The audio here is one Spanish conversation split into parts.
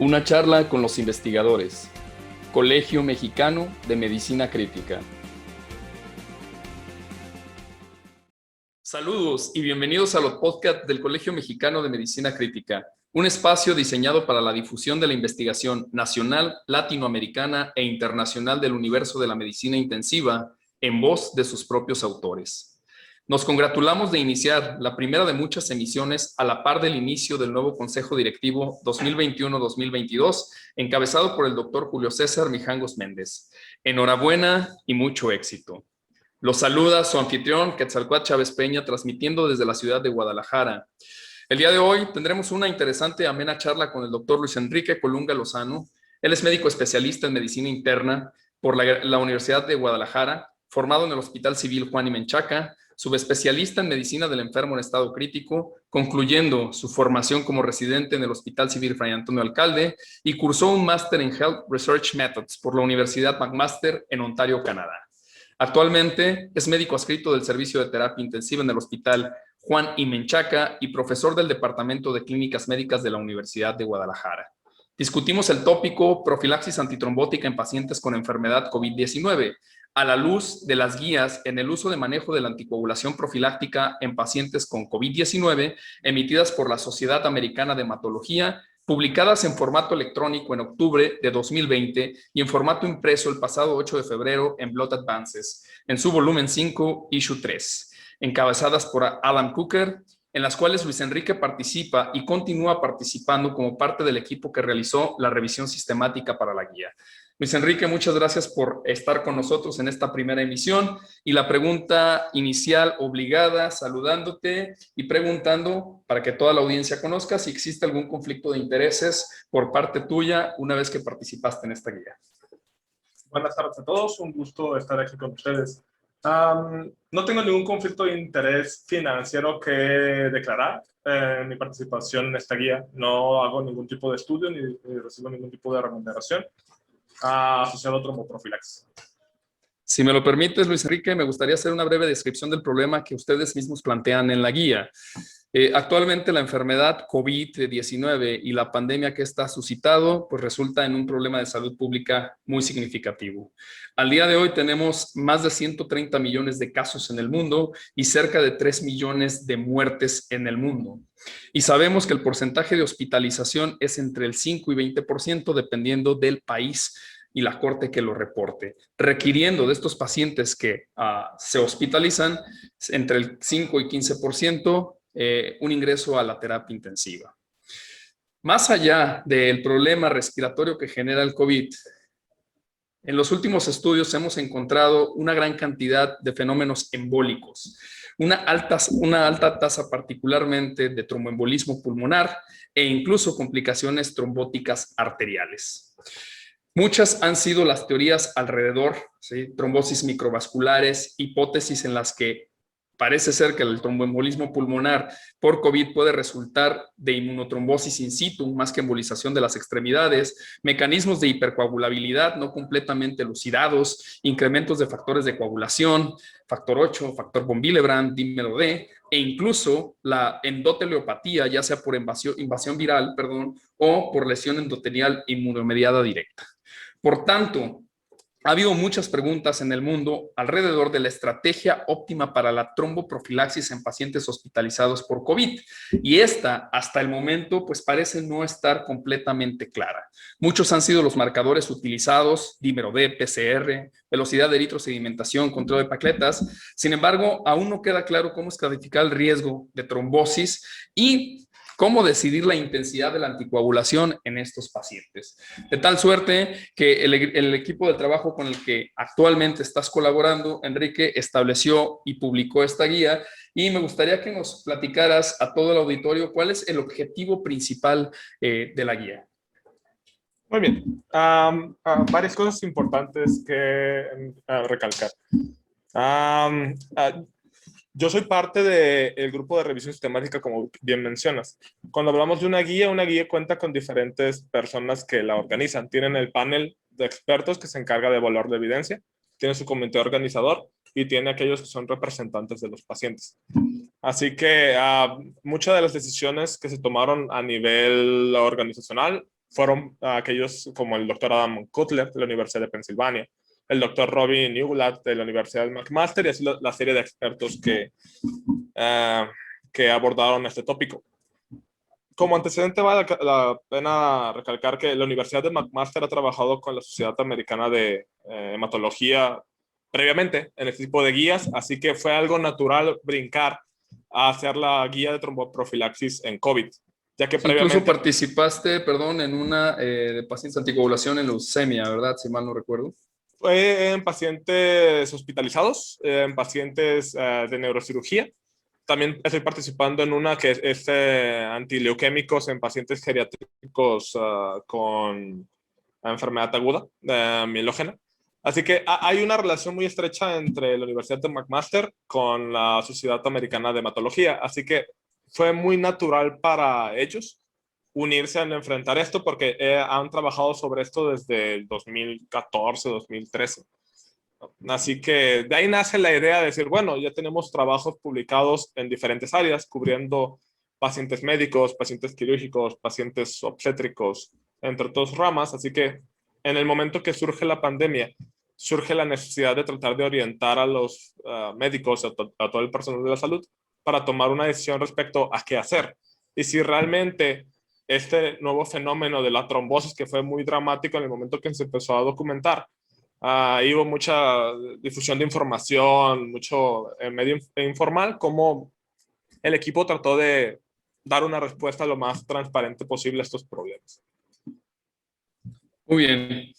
Una charla con los investigadores. Colegio Mexicano de Medicina Crítica. Saludos y bienvenidos a los podcasts del Colegio Mexicano de Medicina Crítica, un espacio diseñado para la difusión de la investigación nacional, latinoamericana e internacional del universo de la medicina intensiva en voz de sus propios autores. Nos congratulamos de iniciar la primera de muchas emisiones a la par del inicio del nuevo Consejo Directivo 2021-2022, encabezado por el doctor Julio César Mijangos Méndez. Enhorabuena y mucho éxito. Los saluda su anfitrión, Quetzalcóatl Chávez Peña, transmitiendo desde la ciudad de Guadalajara. El día de hoy tendremos una interesante y amena charla con el doctor Luis Enrique Colunga Lozano. Él es médico especialista en medicina interna por la Universidad de Guadalajara, formado en el Hospital Civil Juan y Menchaca, subespecialista en medicina del enfermo en estado crítico, concluyendo su formación como residente en el Hospital Civil Fray Antonio Alcalde y cursó un máster en Health Research Methods por la Universidad McMaster en Ontario, Canadá. Actualmente es médico adscrito del Servicio de Terapia Intensiva en el Hospital Juan y Menchaca y profesor del Departamento de Clínicas Médicas de la Universidad de Guadalajara. Discutimos el tópico profilaxis antitrombótica en pacientes con enfermedad COVID-19, a la luz de las guías en el uso de manejo de la anticoagulación profiláctica en pacientes con COVID-19 emitidas por la Sociedad Americana de Hematología, publicadas en formato electrónico en octubre de 2020 y en formato impreso el pasado 8 de febrero en Blood Advances, en su volumen 5, issue 3, encabezadas por Adam Cooker, en las cuales Luis Enrique participa y continúa participando como parte del equipo que realizó la revisión sistemática para la guía. Luis Enrique, muchas gracias por estar con nosotros en esta primera emisión. Y la pregunta inicial obligada, saludándote y preguntando, para que toda la audiencia conozca, si existe algún conflicto de intereses por parte tuya una vez que participaste en esta guía. Buenas tardes a todos, un gusto estar aquí con ustedes. No tengo ningún conflicto de interés financiero que declarar en mi participación en esta guía. No hago ningún tipo de estudio ni recibo ningún tipo de remuneración asociado a tromboprofilaxis. Si me lo permites, Luis Enrique, me gustaría hacer una breve descripción del problema que ustedes mismos plantean en la guía. Actualmente la enfermedad COVID-19 y la pandemia que está suscitado, pues resulta en un problema de salud pública muy significativo. Al día de hoy tenemos más de 130 millones de casos en el mundo y cerca de 3 millones de muertes en el mundo. Y sabemos que el porcentaje de hospitalización es entre el 5 y 20% dependiendo del país y la corte que lo reporte, requiriendo de estos pacientes que se hospitalizan entre el 5 y 15% un ingreso a la terapia intensiva. Más allá del problema respiratorio que genera el COVID, en los últimos estudios hemos encontrado una gran cantidad de fenómenos embólicos, una alta tasa particularmente de tromboembolismo pulmonar e incluso complicaciones trombóticas arteriales. Muchas han sido las teorías alrededor, ¿sí? Trombosis microvasculares, hipótesis en las que parece ser que el tromboembolismo pulmonar por COVID puede resultar de inmunotrombosis in situ, más que embolización de las extremidades, mecanismos de hipercoagulabilidad no completamente elucidados, incrementos de factores de coagulación, factor 8, factor von Willebrand, dímero D, e incluso la endoteliopatía, ya sea por invasión viral, o por lesión endotelial inmunomediada directa. Por tanto, ha habido muchas preguntas en el mundo alrededor de la estrategia óptima para la tromboprofilaxis en pacientes hospitalizados por COVID. Y esta, hasta el momento, pues parece no estar completamente clara. Muchos han sido los marcadores utilizados, dímero D, PCR, velocidad de eritrosedimentación, control de plaquetas. Sin embargo, aún no queda claro cómo estratificar el riesgo de trombosis y cómo decidir la intensidad de la anticoagulación en estos pacientes. De tal suerte que el equipo de trabajo con el que actualmente estás colaborando, Enrique, estableció y publicó esta guía y me gustaría que nos platicaras a todo el auditorio cuál es el objetivo principal de la guía. Muy bien. Varias cosas importantes que recalcar. Yo soy parte del grupo de revisión sistemática, como bien mencionas. Cuando hablamos de una guía cuenta con diferentes personas que la organizan. Tienen el panel de expertos que se encarga de evaluar la evidencia, tiene su comité organizador y tiene aquellos que son representantes de los pacientes. Así que muchas de las decisiones que se tomaron a nivel organizacional fueron aquellos como el doctor Adam Cutler de la Universidad de Pensilvania, el doctor Robin Newblatt de la Universidad de McMaster y así la serie de expertos que abordaron este tópico. Como antecedente vale la pena recalcar que la Universidad de McMaster ha trabajado con la Sociedad Americana de Hematología previamente en este tipo de guías, así que fue algo natural brincar a hacer la guía de tromboprofilaxis en COVID, ya que Sí, incluso previamente participaste, perdón, en una de pacientes anticoagulación en leucemia, ¿verdad? Si mal no recuerdo. fue en pacientes hospitalizados, en pacientes de neurocirugía. También estoy participando en una que es antileuquémicos en pacientes geriátricos con enfermedad aguda, mielógena. Así que hay una relación muy estrecha entre la Universidad de McMaster con la Sociedad Americana de Hematología. Así que fue muy natural para ellos unirse en enfrentar esto porque han trabajado sobre esto desde el 2014, 2013. Así que de ahí nace la idea de decir, bueno, ya tenemos trabajos publicados en diferentes áreas, cubriendo pacientes médicos, pacientes quirúrgicos, pacientes obstétricos, entre otras ramas. Así que en el momento que surge la pandemia, surge la necesidad de tratar de orientar a los médicos, a todo el personal de la salud, para tomar una decisión respecto a qué hacer. Y si realmente este nuevo fenómeno de la trombosis, que fue muy dramático en el momento que se empezó a documentar, hubo mucha difusión de información, mucho medio informal, como el equipo trató de dar una respuesta lo más transparente posible a estos problemas. Muy bien.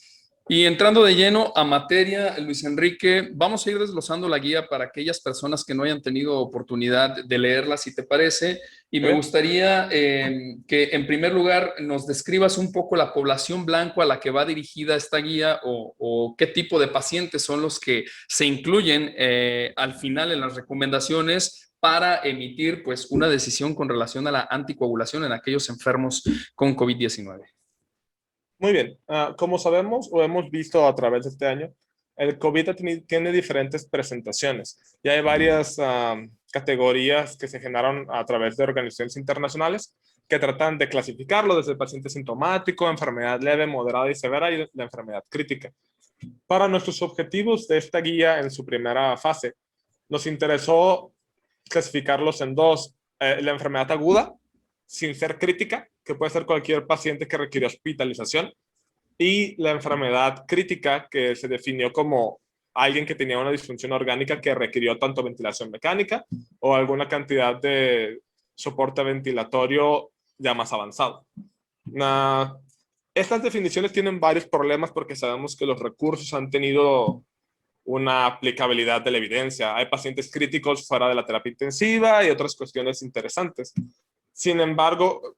Y entrando de lleno a materia, Luis Enrique, vamos a ir desglosando la guía para aquellas personas que no hayan tenido oportunidad de leerla, si te parece. Y me gustaría que en primer lugar nos describas un poco la población blanco a la que va dirigida esta guía o qué tipo de pacientes son los que se incluyen al final en las recomendaciones para emitir pues una decisión con relación a la anticoagulación en aquellos enfermos con COVID-19. Muy bien. Como sabemos o hemos visto a través de este año, el COVID tiene diferentes presentaciones. Ya hay varias categorías que se generaron a través de organizaciones internacionales que tratan de clasificarlo desde el paciente sintomático, enfermedad leve, moderada y severa y la enfermedad crítica. Para nuestros objetivos de esta guía en su primera fase, nos interesó clasificarlos en dos. La enfermedad aguda, sin ser crítica, que puede ser cualquier paciente que requiere hospitalización, y la enfermedad crítica, que se definió como alguien que tenía una disfunción orgánica que requirió tanto ventilación mecánica o alguna cantidad de soporte ventilatorio ya más avanzado. Estas definiciones tienen varios problemas porque sabemos que los recursos han tenido una aplicabilidad de la evidencia. Hay pacientes críticos fuera de la terapia intensiva y otras cuestiones interesantes. Sin embargo,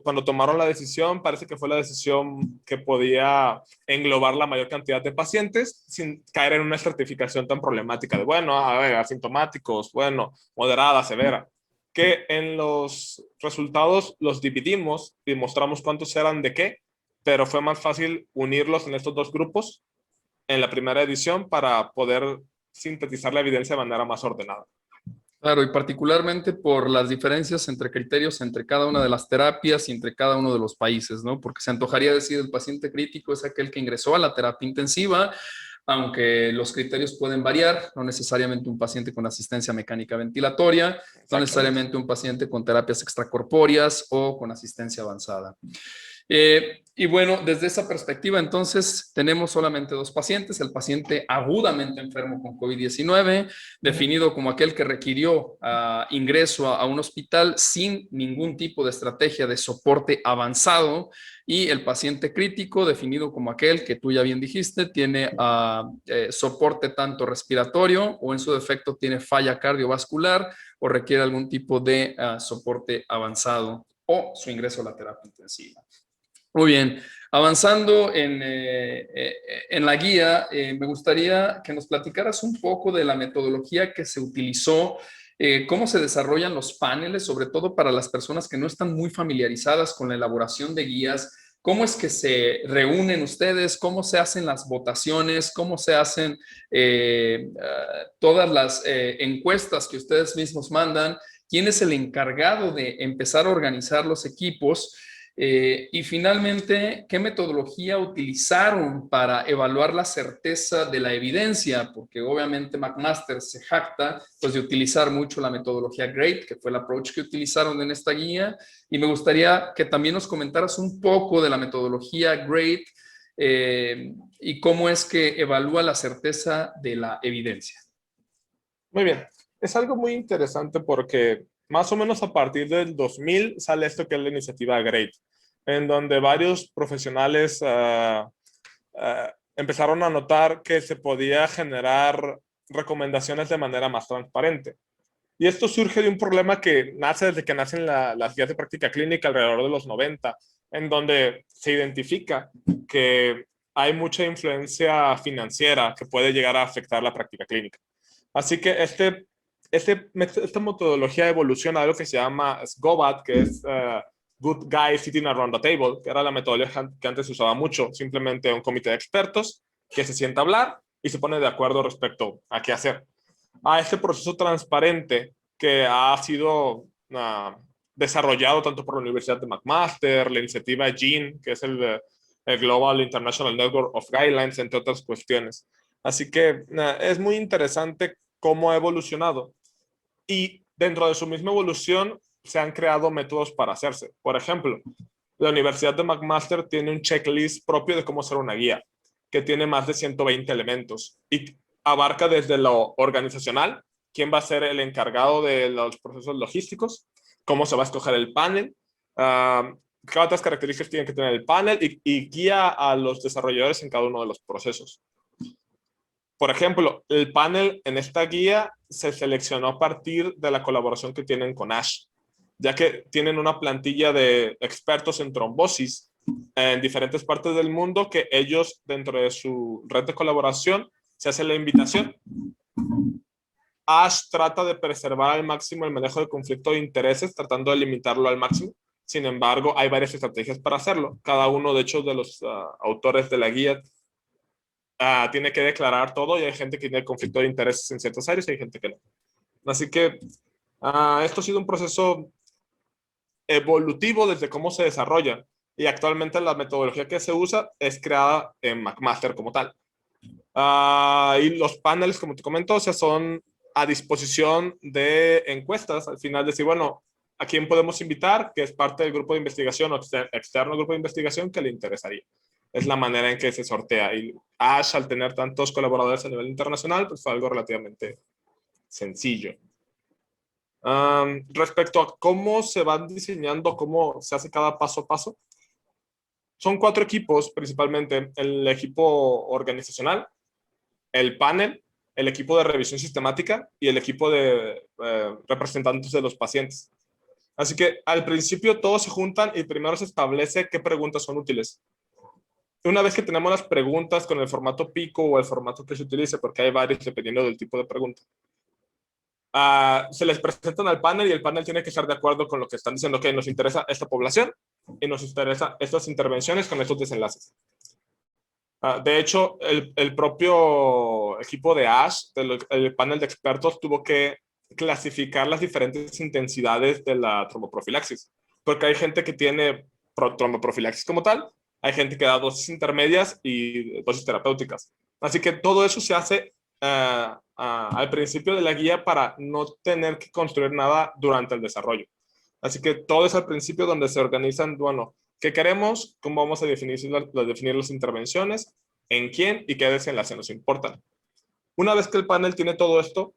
cuando tomaron la decisión, parece que fue la decisión que podía englobar la mayor cantidad de pacientes sin caer en una estratificación tan problemática de, bueno, a ver, asintomáticos, bueno, moderada, severa, que en los resultados los dividimos y mostramos cuántos eran de qué, pero fue más fácil unirlos en estos dos grupos en la primera edición para poder sintetizar la evidencia de manera más ordenada. Claro, y particularmente por las diferencias entre criterios entre cada una de las terapias y entre cada uno de los países, ¿no? Porque se antojaría decir el paciente crítico es aquel que ingresó a la terapia intensiva, aunque los criterios pueden variar, no necesariamente un paciente con asistencia mecánica ventilatoria, no necesariamente un paciente con terapias extracorpóreas o con asistencia avanzada. Y bueno, desde esa perspectiva, entonces, tenemos solamente dos pacientes, el paciente agudamente enfermo con COVID-19, definido como aquel que requirió ingreso a un hospital sin ningún tipo de estrategia de soporte avanzado, y el paciente crítico, definido como aquel que tú ya bien dijiste, tiene soporte tanto respiratorio o en su defecto tiene falla cardiovascular o requiere algún tipo de soporte avanzado o su ingreso a la terapia intensiva. Muy bien, avanzando en la guía, me gustaría que nos platicaras un poco de la metodología que se utilizó, cómo se desarrollan los paneles, sobre todo para las personas que no están muy familiarizadas con la elaboración de guías. ¿Cómo es que se reúnen ustedes? ¿Cómo se hacen las votaciones? ¿Cómo se hacen todas las encuestas que ustedes mismos mandan? ¿Quién es el encargado de empezar a organizar los equipos? Y finalmente, ¿qué metodología utilizaron para evaluar la certeza de la evidencia? Porque obviamente McMaster se jacta pues, de utilizar mucho la metodología GRADE, que fue el approach que utilizaron en esta guía. Y me gustaría que también nos comentaras un poco de la metodología GRADE y cómo es que evalúa la certeza de la evidencia. Muy bien. Es algo muy interesante porque más o menos a partir del 2000 sale esto que es la iniciativa GRADE, en donde varios profesionales empezaron a notar que se podía generar recomendaciones de manera más transparente. Y esto surge de un problema que nace desde que nacen las guías de práctica clínica alrededor de los 90, en donde se identifica que hay mucha influencia financiera que puede llegar a afectar la práctica clínica. Así que esta metodología evoluciona a algo que se llama SGOBAT, que es Good Guys Sitting Around the Table, que era la metodología que antes se usaba mucho, simplemente un comité de expertos que se sienta a hablar y se pone de acuerdo respecto a qué hacer. A este proceso transparente que ha sido desarrollado tanto por la Universidad de McMaster, la iniciativa GEAN, que es el Global International Network of Guidelines, entre otras cuestiones. Así que es muy interesante cómo ha evolucionado. Y dentro de su misma evolución se han creado métodos para hacerse. Por ejemplo, la Universidad de McMaster tiene un checklist propio de cómo hacer una guía, que tiene más de 120 elementos y abarca desde lo organizacional, quién va a ser el encargado de los procesos logísticos, cómo se va a escoger el panel, qué otras características tiene que tener el panel y guía a los desarrolladores en cada uno de los procesos. Por ejemplo, el panel en esta guía se seleccionó a partir de la colaboración que tienen con ASH, ya que tienen una plantilla de expertos en trombosis en diferentes partes del mundo que ellos, dentro de su red de colaboración, se hace la invitación. ASH trata de preservar al máximo el manejo de conflicto de intereses, tratando de limitarlo al máximo. Sin embargo, hay varias estrategias para hacerlo. Cada uno, de hecho, de los autores de la guía tiene que declarar todo y hay gente que tiene conflicto de intereses en ciertas áreas y hay gente que no. Así que esto ha sido un proceso evolutivo desde cómo se desarrolla y actualmente la metodología que se usa es creada en McMaster como tal. Y los paneles, como te comento, o sea, son a disposición de encuestas. Al final decir, bueno, ¿a quién podemos invitar? Que es parte del grupo de investigación o externo al grupo de investigación que le interesaría. Es la manera en que se sortea. Y ASH, al tener tantos colaboradores a nivel internacional, pues fue algo relativamente sencillo. Respecto a cómo se van diseñando, cómo se hace cada paso a paso, son 4 equipos principalmente. El equipo organizacional, el panel, el equipo de revisión sistemática y el equipo de representantes de los pacientes. Así que al principio todos se juntan y primero se establece qué preguntas son útiles. Una vez que tenemos las preguntas con el formato PICO o el formato que se utilice, porque hay varios dependiendo del tipo de pregunta, se les presentan al panel y el panel tiene que estar de acuerdo con lo que están diciendo, que nos interesa esta población y nos interesa estas intervenciones con estos desenlaces. De hecho, el propio equipo de ASH, el panel de expertos, tuvo que clasificar las diferentes intensidades de la tromboprofilaxis, porque hay gente que tiene tromboprofilaxis como tal, hay gente que da dosis intermedias y dosis terapéuticas. Así que todo eso se hace al principio de la guía para no tener que construir nada durante el desarrollo. Así que todo es al principio donde se organizan, bueno, ¿qué queremos? ¿Cómo vamos a definir las intervenciones? ¿En quién? ¿Y qué desenlace nos importan? Una vez que el panel tiene todo esto,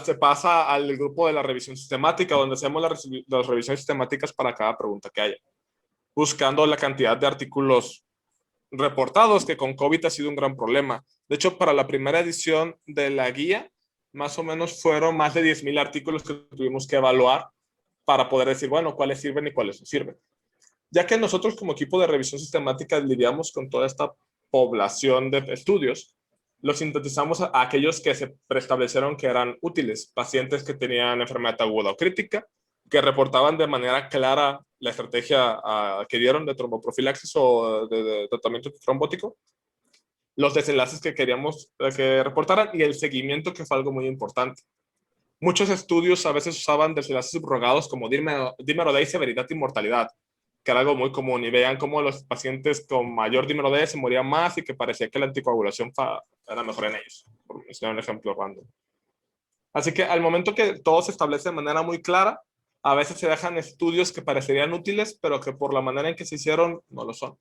se pasa al grupo de la revisión sistemática, donde hacemos las revisiones sistemáticas para cada pregunta que haya, buscando la cantidad de artículos reportados, que con COVID ha sido un gran problema. De hecho, para la primera edición de la guía, más o menos fueron más de 10,000 artículos que tuvimos que evaluar para poder decir, bueno, cuáles sirven y cuáles no sirven. Ya que nosotros como equipo de revisión sistemática lidiamos con toda esta población de estudios, los sintetizamos a aquellos que se preestablecieron que eran útiles, pacientes que tenían enfermedad aguda o crítica, que reportaban de manera clara la estrategia que dieron de tromboprofilaxis o de tratamiento trombótico, los desenlaces que queríamos que reportaran y el seguimiento, que fue algo muy importante. Muchos estudios a veces usaban desenlaces subrogados como dímero D y severidad y mortalidad, que era algo muy común, y veían cómo los pacientes con mayor dímero D se morían más y que parecía que la anticoagulación era mejor en ellos, por mencionar un ejemplo random. Así que al momento que todo se establece de manera muy clara, a veces se dejan estudios que parecerían útiles, pero que por la manera en que se hicieron no lo son.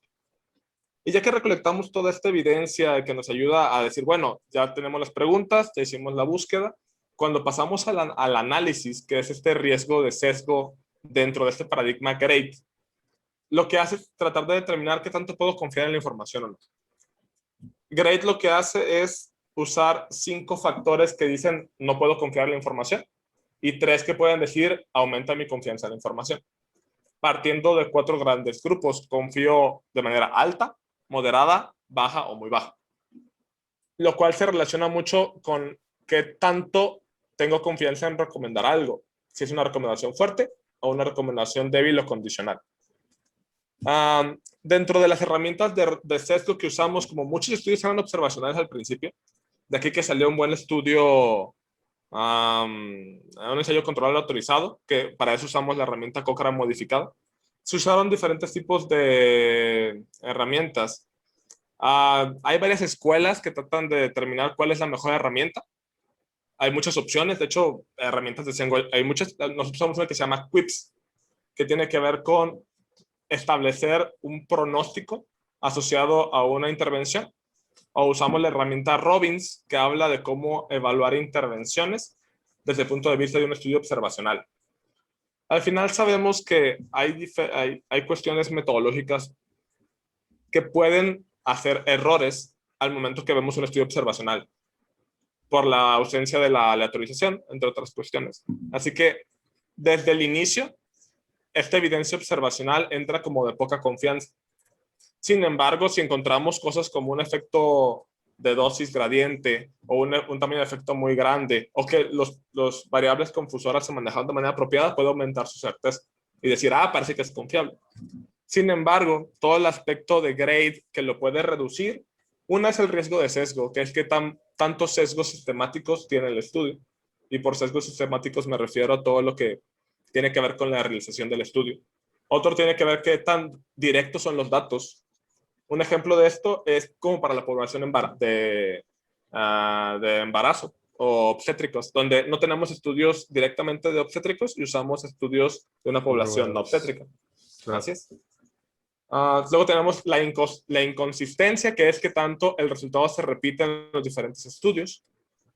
Y ya que recolectamos toda esta evidencia que nos ayuda a decir, bueno, ya tenemos las preguntas, ya hicimos la búsqueda, cuando pasamos al análisis, que es este riesgo de sesgo dentro de este paradigma GRADE, lo que hace es tratar de determinar qué tanto puedo confiar en la información o no. GRADE lo que hace es usar 5 factores que dicen no puedo confiar en la información y 3 que pueden decir aumenta mi confianza en la información. Partiendo de 4 grandes grupos, confío de manera alta, moderada, baja o muy baja. Lo cual se relaciona mucho con qué tanto tengo confianza en recomendar algo. Si es una recomendación fuerte o una recomendación débil o condicional. Dentro de las herramientas de sesgo que usamos, como muchos estudios eran observacionales al principio, de aquí que salió un buen estudio, un ensayo controlado y autorizado, que para eso usamos la herramienta Cochrane modificada. Se usaron diferentes tipos de herramientas. Hay varias escuelas que tratan de determinar cuál es la mejor herramienta. Hay muchas opciones, de hecho, herramientas de sesgo, hay muchas. Nosotros usamos una que se llama QUIPS, que tiene que ver con establecer un pronóstico asociado a una intervención, o usamos la herramienta Robbins, que habla de cómo evaluar intervenciones desde el punto de vista de un estudio observacional. Al final sabemos que hay cuestiones metodológicas que pueden hacer errores al momento que vemos un estudio observacional, por la ausencia de la aleatorización, entre otras cuestiones. Así que desde el inicio, esta evidencia observacional entra como de poca confianza. Sin embargo, si encontramos cosas como un efecto de dosis gradiente o un tamaño de efecto muy grande, o que los variables confusoras se manejan de manera apropiada, puede aumentar su certeza y decir, parece que es confiable. Sin embargo, todo el aspecto de grade que lo puede reducir, una es el riesgo de sesgo, que es que tantos sesgos sistemáticos tiene el estudio. Y por sesgos sistemáticos me refiero a todo lo que tiene que ver con la realización del estudio. Otro tiene que ver qué tan directos son los datos. Un ejemplo de esto es como para la población de embarazo o obstétricos, donde no tenemos estudios directamente de obstétricos y usamos estudios de una población no obstétrica. Claro. Así es. Luego tenemos la inconsistencia, que es que tanto el resultado se repite en los diferentes estudios.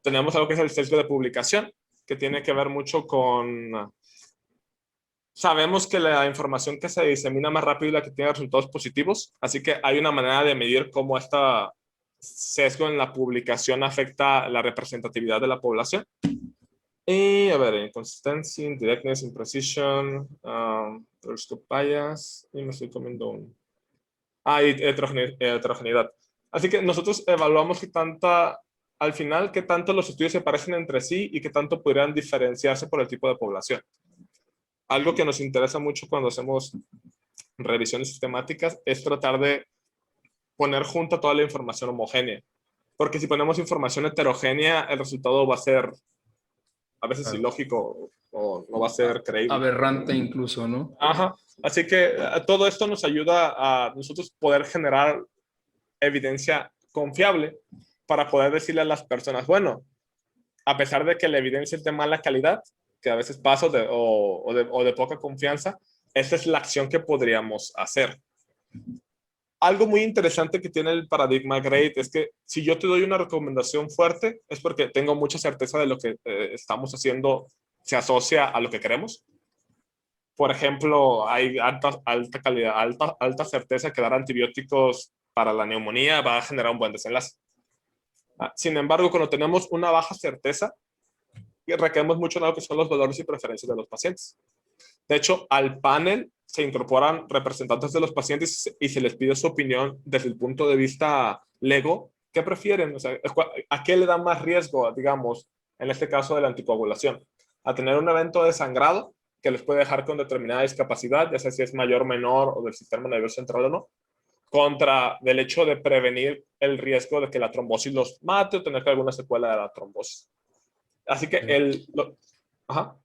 Tenemos algo que es el sesgo de publicación, que tiene que ver mucho con... Sabemos que la información que se disemina más rápido es la que tiene resultados positivos, así que hay una manera de medir cómo este sesgo en la publicación afecta la representatividad de la población. Y a ver, inconsistencia, indirectness, imprecision, bias, y me estoy comiendo un... y heterogeneidad. Así que nosotros evaluamos al final, qué tanto los estudios se parecen entre sí y qué tanto podrían diferenciarse por el tipo de población. Algo que nos interesa mucho cuando hacemos revisiones sistemáticas es tratar de poner junta toda la información homogénea. Porque si ponemos información heterogénea, el resultado va a ser a veces ilógico o no va a ser creíble. Aberrante incluso, ¿no? Ajá. Así que todo esto nos ayuda a nosotros poder generar evidencia confiable para poder decirle a las personas, bueno, a pesar de que la evidencia es de mala calidad, que a veces pasa o de poca confianza, esta es la acción que podríamos hacer. Algo muy interesante que tiene el paradigma GRADE es que si yo te doy una recomendación fuerte, es porque tengo mucha certeza de lo que estamos haciendo se asocia a lo que queremos. Por ejemplo, hay alta certeza que dar antibióticos para la neumonía va a generar un buen desenlace. Sin embargo, cuando tenemos una baja certeza, requerimos mucho en lo que son los valores y preferencias de los pacientes. De hecho, al panel se incorporan representantes de los pacientes y se les pide su opinión desde el punto de vista lego. ¿Qué prefieren? O sea, ¿a qué le da más riesgo, digamos, en este caso de la anticoagulación? ¿A tener un evento de sangrado que les puede dejar con determinada discapacidad, ya sea si es mayor, menor o del sistema nervioso central o no, contra del hecho de prevenir el riesgo de que la trombosis los mate o tener alguna secuela de la trombosis? Así que Ajá.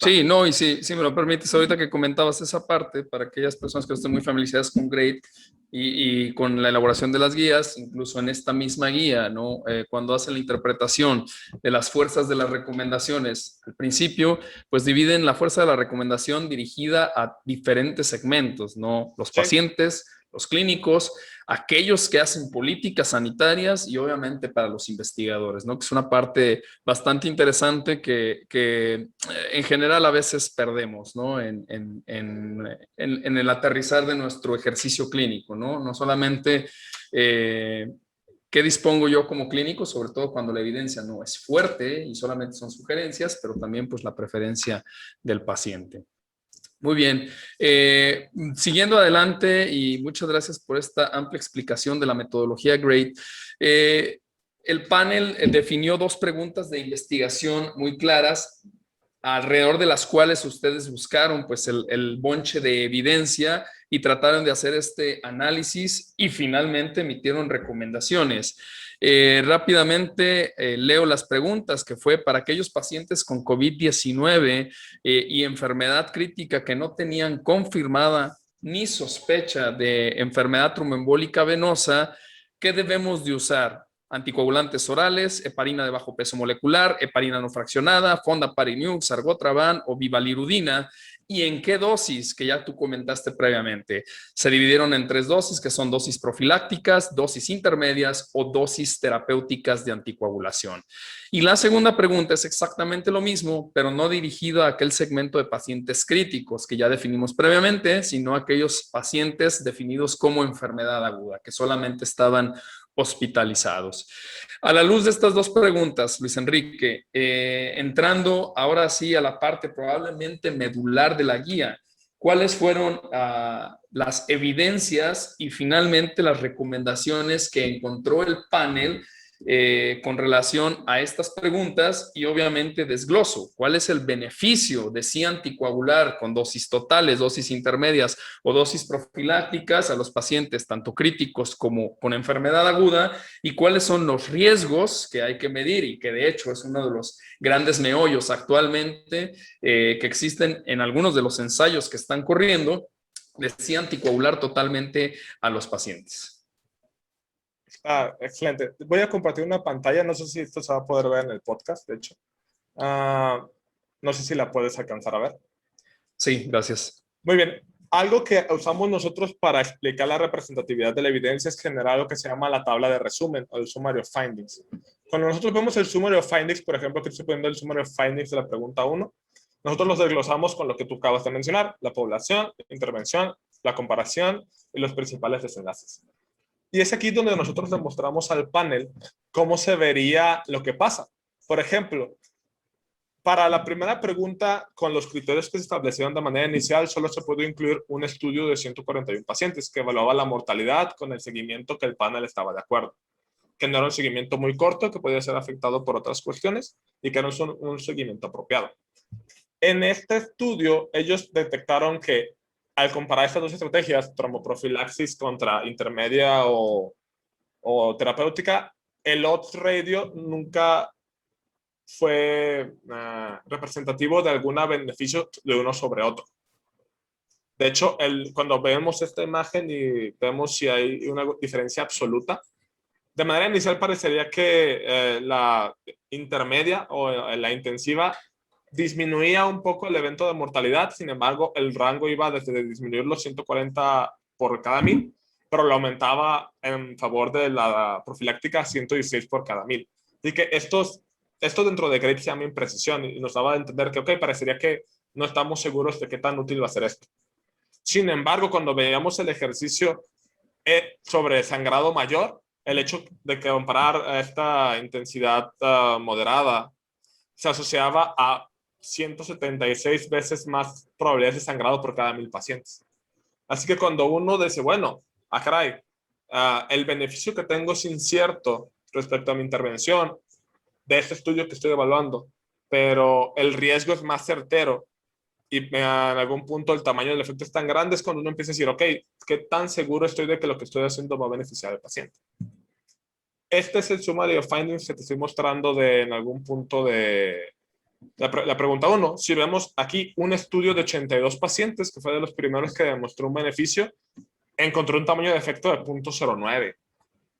Sí, no, y si me lo permites, ahorita que comentabas esa parte, para aquellas personas que no estén muy familiarizadas con GRADE y con la elaboración de las guías, incluso en esta misma guía, ¿no? Cuando hacen la interpretación de las fuerzas de las recomendaciones, al principio, pues dividen la fuerza de la recomendación dirigida a diferentes segmentos, ¿no? Los Sí. pacientes, los clínicos, aquellos que hacen políticas sanitarias y obviamente para los investigadores, ¿no? Que es una parte bastante interesante que en general a veces perdemos, ¿no? En el aterrizar de nuestro ejercicio clínico, ¿no? No solamente qué dispongo yo como clínico, sobre todo cuando la evidencia no es fuerte y solamente son sugerencias, pero también pues la preferencia del paciente. Muy bien. Siguiendo adelante, y muchas gracias por esta amplia explicación de la metodología GRADE. El panel definió dos preguntas de investigación muy claras, alrededor de las cuales ustedes buscaron pues el bonche de evidencia y trataron de hacer este análisis y finalmente emitieron recomendaciones. Rápidamente leo las preguntas, que fue para aquellos pacientes con COVID-19 y enfermedad crítica que no tenían confirmada ni sospecha de enfermedad tromboembólica venosa, ¿qué debemos de usar? Anticoagulantes orales, heparina de bajo peso molecular, heparina no fraccionada, fondaparinux, argotraban o vivalirudina. ¿Y en qué dosis? Que ya tú comentaste previamente. Se dividieron en tres dosis, que son dosis profilácticas, dosis intermedias o dosis terapéuticas de anticoagulación. Y la segunda pregunta es exactamente lo mismo, pero no dirigido a aquel segmento de pacientes críticos que ya definimos previamente, sino a aquellos pacientes definidos como enfermedad aguda, que solamente estaban hospitalizados. A la luz de estas dos preguntas, Luis Enrique, entrando ahora sí a la parte probablemente medular de la guía, ¿cuáles fueron las evidencias y finalmente las recomendaciones que encontró el panel con relación a estas preguntas? Y obviamente desgloso, ¿cuál es el beneficio de sí anticoagular con dosis totales, dosis intermedias o dosis profilácticas a los pacientes tanto críticos como con enfermedad aguda, y cuáles son los riesgos que hay que medir y que de hecho es uno de los grandes meollos actualmente que existen en algunos de los ensayos que están corriendo de sí anticoagular totalmente a los pacientes? Excelente. Voy a compartir una pantalla, no sé si esto se va a poder ver en el podcast, de hecho. No sé si la puedes alcanzar a ver. Sí, gracias. Muy bien. Algo que usamos nosotros para explicar la representatividad de la evidencia es generar lo que se llama la tabla de resumen o el summary of findings. Cuando nosotros vemos el summary of findings, por ejemplo, que estoy poniendo el summary of findings de la pregunta 1, nosotros los desglosamos con lo que tú acabas de mencionar, la población, la intervención, la comparación y los principales desenlaces. Y es aquí donde nosotros demostramos al panel cómo se vería lo que pasa. Por ejemplo, para la primera pregunta, con los criterios que se establecieron de manera inicial, solo se pudo incluir un estudio de 141 pacientes que evaluaba la mortalidad con el seguimiento que el panel estaba de acuerdo, que no era un seguimiento muy corto, que podía ser afectado por otras cuestiones y que no es un seguimiento apropiado. En este estudio, ellos detectaron que al comparar estas dos estrategias, tromboprofilaxis contra intermedia o terapéutica, el odds ratio nunca fue representativo de algún beneficio de uno sobre otro. De hecho, cuando vemos esta imagen y vemos si hay una diferencia absoluta, de manera inicial parecería que la intermedia o la intensiva disminuía un poco el evento de mortalidad. Sin embargo, el rango iba desde disminuir los 140 por cada 1000, pero lo aumentaba en favor de la profiláctica 116 por cada 1000. Así que esto dentro de GRADE se llama imprecisión y nos daba a entender que, ok, parecería que no estamos seguros de qué tan útil va a ser esto. Sin embargo, cuando veíamos el ejercicio sobre sangrado mayor, el hecho de que comparar esta intensidad moderada se asociaba a 176 veces más probabilidades de sangrado por cada 1000 pacientes. Así que cuando uno dice, bueno, caray, el beneficio que tengo es incierto respecto a mi intervención de este estudio que estoy evaluando, pero el riesgo es más certero y en algún punto el tamaño del efecto es tan grande, es cuando uno empieza a decir, ok, ¿qué tan seguro estoy de que lo que estoy haciendo va a beneficiar al paciente? Este es el summary of findings que te estoy mostrando en algún punto de La pregunta 1, si vemos aquí un estudio de 82 pacientes, que fue de los primeros que demostró un beneficio, encontró un tamaño de efecto de 0.09.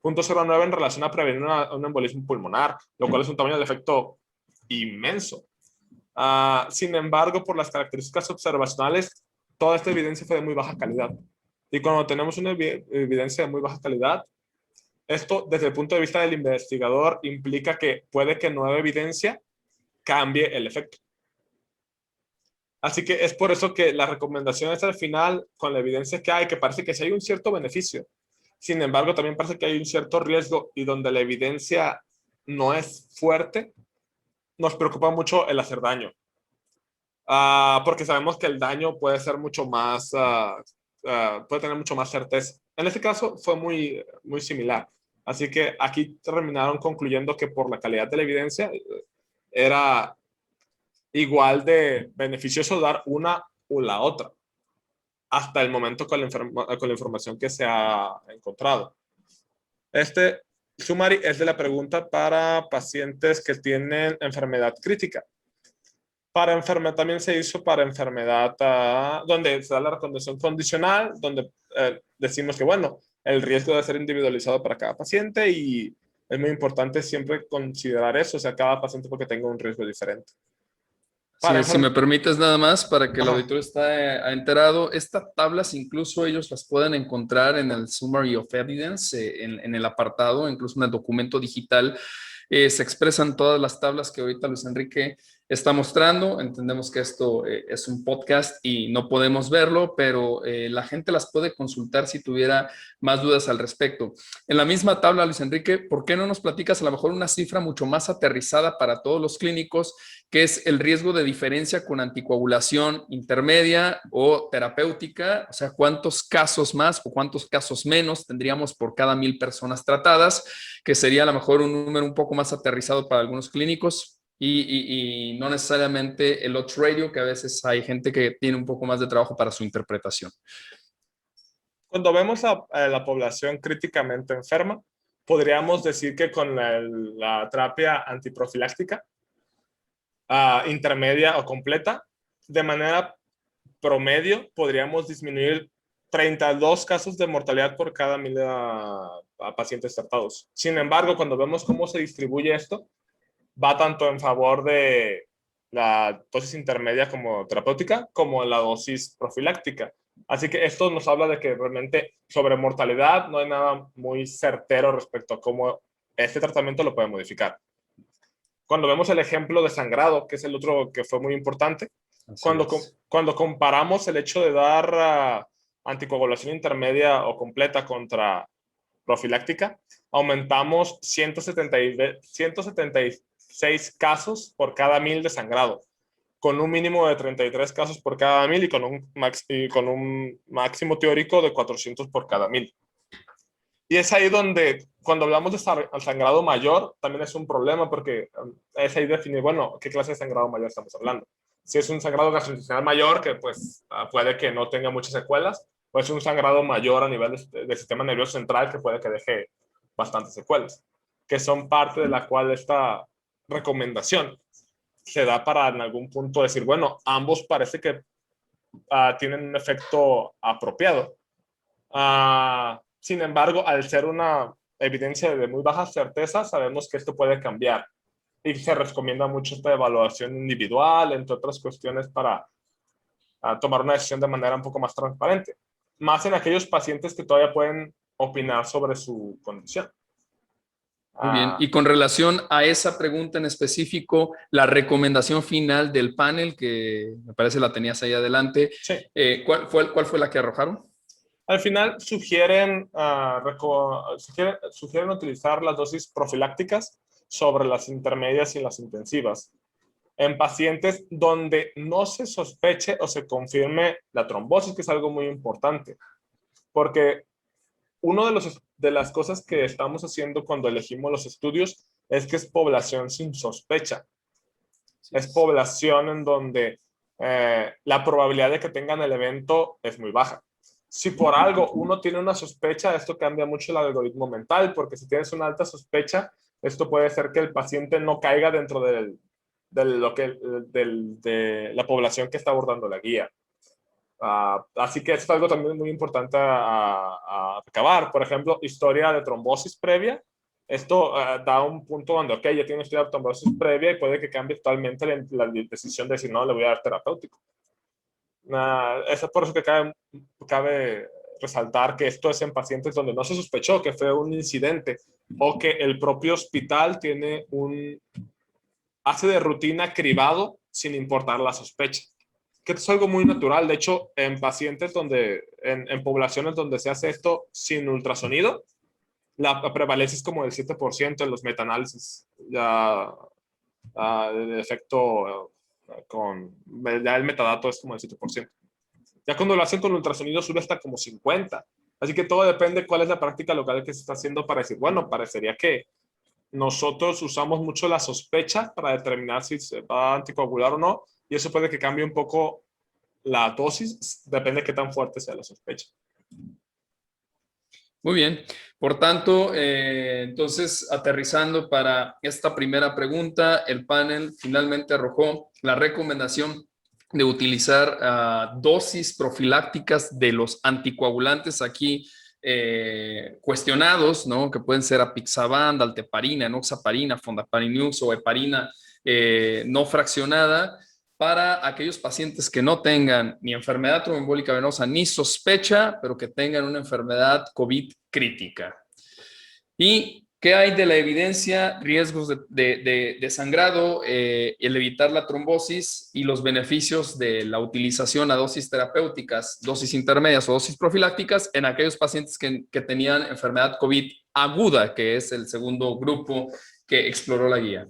0.09 en relación a prevenir un embolismo pulmonar, lo cual es un tamaño de efecto inmenso. Sin embargo, por las características observacionales, toda esta evidencia fue de muy baja calidad. Y cuando tenemos una evidencia de muy baja calidad, esto desde el punto de vista del investigador implica que puede que nueva evidencia cambie el efecto. Así que es por eso que la recomendación es al final, con la evidencia que hay, que parece que sí hay un cierto beneficio. Sin embargo, también parece que hay un cierto riesgo y donde la evidencia no es fuerte, nos preocupa mucho el hacer daño. Porque sabemos que el daño puede ser mucho más, puede tener mucho más certeza. En este caso fue muy, muy similar. Así que aquí terminaron concluyendo que por la calidad de la evidencia era igual de beneficioso dar una o la otra, hasta el momento con la información que se ha encontrado. Este summary es de la pregunta para pacientes que tienen enfermedad crítica. Para enfermedad también se hizo para enfermedad donde se da la recomendación condicional, donde decimos que, bueno, el riesgo debe ser individualizado para cada paciente y es muy importante siempre considerar eso, o sea, cada paciente porque tenga un riesgo diferente. Sí, si me permites nada más, para que el Ajá. auditorio esté enterado, estas tablas incluso ellos las pueden encontrar en el Summary of Evidence, en el apartado, incluso en el documento digital. Se expresan todas las tablas que ahorita Luis Enrique está mostrando. Entendemos que esto es un podcast y no podemos verlo, pero la gente las puede consultar si tuviera más dudas al respecto. En la misma tabla, Luis Enrique, ¿por qué no nos platicas a lo mejor una cifra mucho más aterrizada para todos los clínicos, que es el riesgo de diferencia con anticoagulación intermedia o terapéutica? O sea, ¿cuántos casos más o cuántos casos menos tendríamos por cada 1,000 personas tratadas? Que sería a lo mejor un número un poco más aterrizado para algunos clínicos y no necesariamente el odds ratio, que a veces hay gente que tiene un poco más de trabajo para su interpretación. Cuando vemos a la población críticamente enferma, podríamos decir que con la terapia antiprofiláctica, intermedia o completa, de manera promedio podríamos disminuir 32 casos de mortalidad por cada 1,000 pacientes tratados. Sin embargo, cuando vemos cómo se distribuye esto, va tanto en favor de la dosis intermedia como terapéutica, como la dosis profiláctica. Así que esto nos habla de que realmente sobre mortalidad no hay nada muy certero respecto a cómo este tratamiento lo puede modificar. Cuando vemos el ejemplo de sangrado, que es el otro que fue muy importante, cuando comparamos el hecho de dar anticoagulación intermedia o completa contra profiláctica, aumentamos 176 casos por cada 1,000 de sangrado, con un mínimo de 33 casos por cada 1,000 y con un máximo teórico de 400 por cada 1,000. Y es ahí donde, cuando hablamos de sangrado mayor, también es un problema porque es ahí definir, bueno, qué clase de sangrado mayor estamos hablando. Si es un sangrado gastrointestinal mayor, que pues puede que no tenga muchas secuelas, o es un sangrado mayor a nivel del sistema nervioso central, que puede que deje bastantes secuelas, que son parte de la cual esta recomendación se da para en algún punto decir, bueno, ambos parece que tienen un efecto apropiado. Sin embargo, al ser una evidencia de muy baja certeza, sabemos que esto puede cambiar y se recomienda mucho esta evaluación individual, entre otras cuestiones, para tomar una decisión de manera un poco más transparente, más en aquellos pacientes que todavía pueden opinar sobre su condición. Muy bien. Y con relación a esa pregunta en específico, la recomendación final del panel, que me parece la tenías ahí adelante, sí. ¿cuál fue la que arrojaron? Al final sugieren utilizar las dosis profilácticas sobre las intermedias y las intensivas en pacientes donde no se sospeche o se confirme la trombosis, que es algo muy importante, porque una de las cosas que estamos haciendo cuando elegimos los estudios es que es población sin sospecha. Es población en donde la probabilidad de que tengan el evento es muy baja. Si por algo uno tiene una sospecha, esto cambia mucho el algoritmo mental, porque si tienes una alta sospecha, esto puede ser que el paciente no caiga dentro de la población que está abordando la guía. Así que eso es algo también muy importante a acabar. Por ejemplo, historia de trombosis previa. Esto da un punto donde, ok, ya tiene una historia de trombosis previa y puede que cambie totalmente la decisión de decir, no, le voy a dar terapéutico. Es por eso que cabe resaltar que esto es en pacientes donde no se sospechó que fue un incidente o que el propio hospital hace de rutina cribado sin importar la sospecha. Que es algo muy natural. De hecho, en pacientes en poblaciones donde se hace esto sin ultrasonido, la prevalencia es como del 7% en los metaanálisis. Ya el efecto ya el metadato es como del 7%. Ya cuando lo hacen con ultrasonido sube hasta como 50%. Así que todo depende cuál es la práctica local que se está haciendo para decir, bueno, parecería que nosotros usamos mucho la sospecha para determinar si se va a anticoagular o no, y eso puede que cambie un poco la dosis, depende de qué tan fuerte sea la sospecha. Muy bien. Por tanto, entonces, aterrizando para esta primera pregunta, el panel finalmente arrojó la recomendación de utilizar dosis profilácticas de los anticoagulantes aquí cuestionados, ¿no? Que pueden ser apixaban, dalteparina, enoxaparina, fondaparinux o heparina no fraccionada, para aquellos pacientes que no tengan ni enfermedad tromboembólica venosa ni sospecha, pero que tengan una enfermedad COVID crítica. ¿Y qué hay de la evidencia, riesgos de sangrado, el evitar la trombosis y los beneficios de la utilización a dosis terapéuticas, dosis intermedias o dosis profilácticas en aquellos pacientes que tenían enfermedad COVID aguda, que es el segundo grupo que exploró la guía?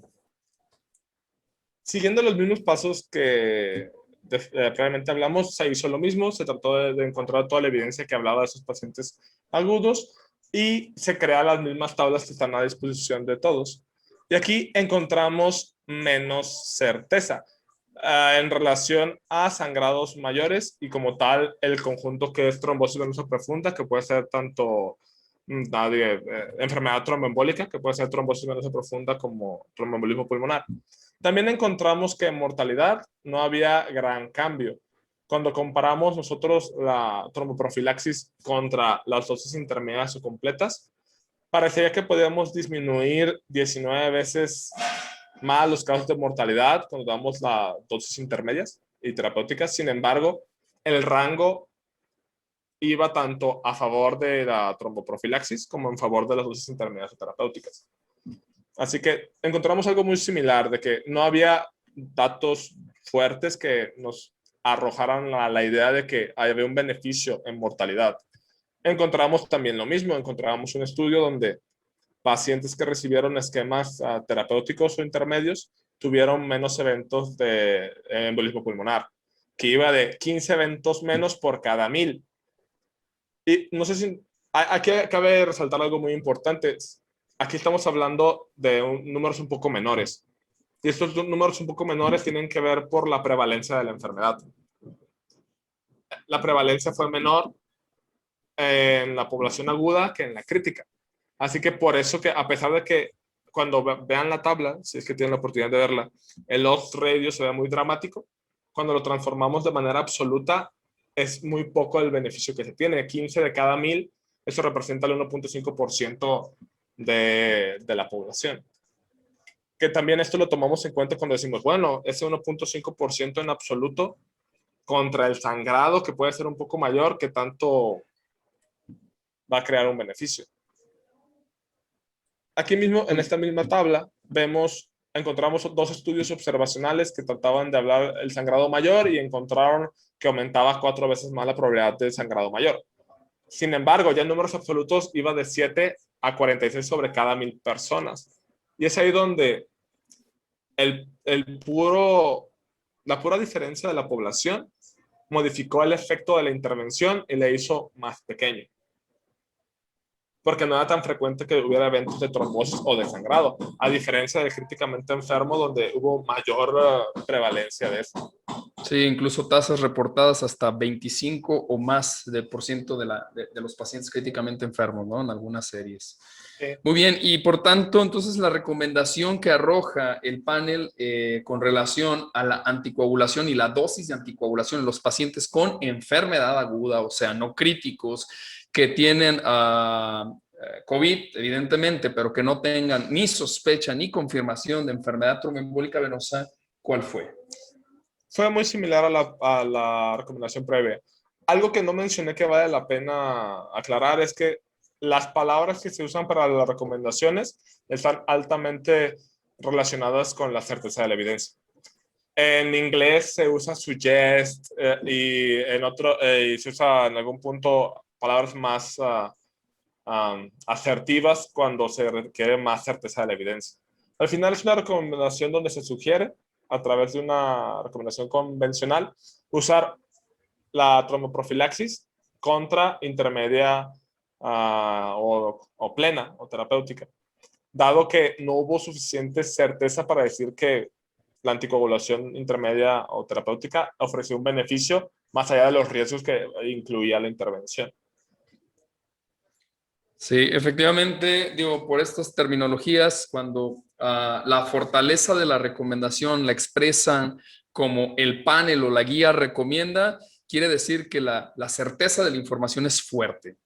Siguiendo los mismos pasos que previamente hablamos, se hizo lo mismo, se trató de encontrar toda la evidencia que hablaba de esos pacientes agudos y se crean las mismas tablas que están a disposición de todos. Y aquí encontramos menos certeza en relación a sangrados mayores y como tal el conjunto que es trombosis venosa profunda, que puede ser tanto enfermedad tromboembólica, que puede ser trombosis venosa profunda como tromboembolismo pulmonar. También encontramos que en mortalidad no había gran cambio. Cuando comparamos nosotros la tromboprofilaxis contra las dosis intermedias o completas, parecería que podíamos disminuir 19 veces más los casos de mortalidad cuando damos las dosis intermedias y terapéuticas. Sin embargo, el rango iba tanto a favor de la tromboprofilaxis como en favor de las dosis intermedias o terapéuticas. Así que encontramos algo muy similar, de que no había datos fuertes que nos arrojaran la idea de que había un beneficio en mortalidad. Encontramos también lo mismo, encontramos un estudio donde pacientes que recibieron esquemas terapéuticos o intermedios tuvieron menos eventos de embolismo pulmonar, que iba de 15 eventos menos por cada 1000. Y no sé si, aquí cabe resaltar algo muy importante. Aquí estamos hablando de números un poco menores. Y estos números un poco menores tienen que ver por la prevalencia de la enfermedad. La prevalencia fue menor en la población aguda que en la crítica. Así que por eso que a pesar de que cuando vean la tabla, si es que tienen la oportunidad de verla, el odds ratio se ve muy dramático, cuando lo transformamos de manera absoluta es muy poco el beneficio que se tiene. 15 de cada 1000, eso representa el 1.5% de la población. Que también esto lo tomamos en cuenta cuando decimos, bueno, ese 1.5% en absoluto contra el sangrado, que puede ser un poco mayor, que tanto va a crear un beneficio. Aquí mismo, en esta misma tabla, encontramos dos estudios observacionales que trataban de hablar del sangrado mayor y encontraron que aumentaba 4 veces más la probabilidad de sangrado mayor. Sin embargo, ya en números absolutos iba de 7 a 46 sobre cada 1000 personas. Y es ahí donde la pura diferencia de la población modificó el efecto de la intervención y le hizo más pequeño. porque no era tan frecuente que hubiera eventos de trombosis o de sangrado, a diferencia del críticamente enfermo, donde hubo mayor prevalencia de eso. Sí, incluso tasas reportadas hasta 25 o más de por ciento de los pacientes críticamente enfermos, ¿no? En algunas series. Sí. Muy bien, y por tanto, entonces la recomendación que arroja el panel con relación a la anticoagulación y la dosis de anticoagulación en los pacientes con enfermedad aguda, o sea, no críticos, que tienen COVID, evidentemente, pero que no tengan ni sospecha ni confirmación de enfermedad tromboembólica venosa, ¿cuál fue? Fue muy similar a la recomendación previa. Algo que no mencioné que vale la pena aclarar es que las palabras que se usan para las recomendaciones están altamente relacionadas con la certeza de la evidencia. En inglés se usa suggest y en otro y se usa en algún punto palabras más asertivas cuando se requiere más certeza de la evidencia. Al final es una recomendación donde se sugiere, a través de una recomendación convencional, usar la tromboprofilaxis contra intermedia o plena o terapéutica, dado que no hubo suficiente certeza para decir que la anticoagulación intermedia o terapéutica ofreció un beneficio más allá de los riesgos que incluía la intervención. Sí, efectivamente, digo, por estas terminologías, cuando la fortaleza de la recomendación la expresan como el panel o la guía recomienda, quiere decir que la certeza de la información es fuerte.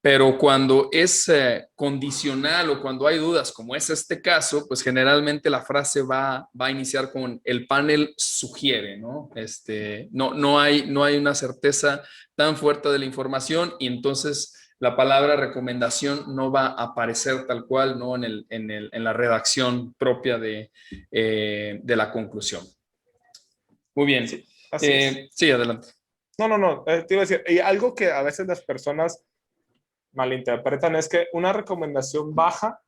Pero cuando es condicional o cuando hay dudas, como es este caso, pues generalmente la frase va a iniciar con el panel sugiere, ¿no? No hay una certeza tan fuerte de la información y entonces la palabra recomendación no va a aparecer tal cual, ¿no? En la redacción propia de la conclusión. Muy bien. Sí, así es. Sí, adelante. No, te iba a decir, y algo que a veces las personas malinterpretan es que una recomendación baja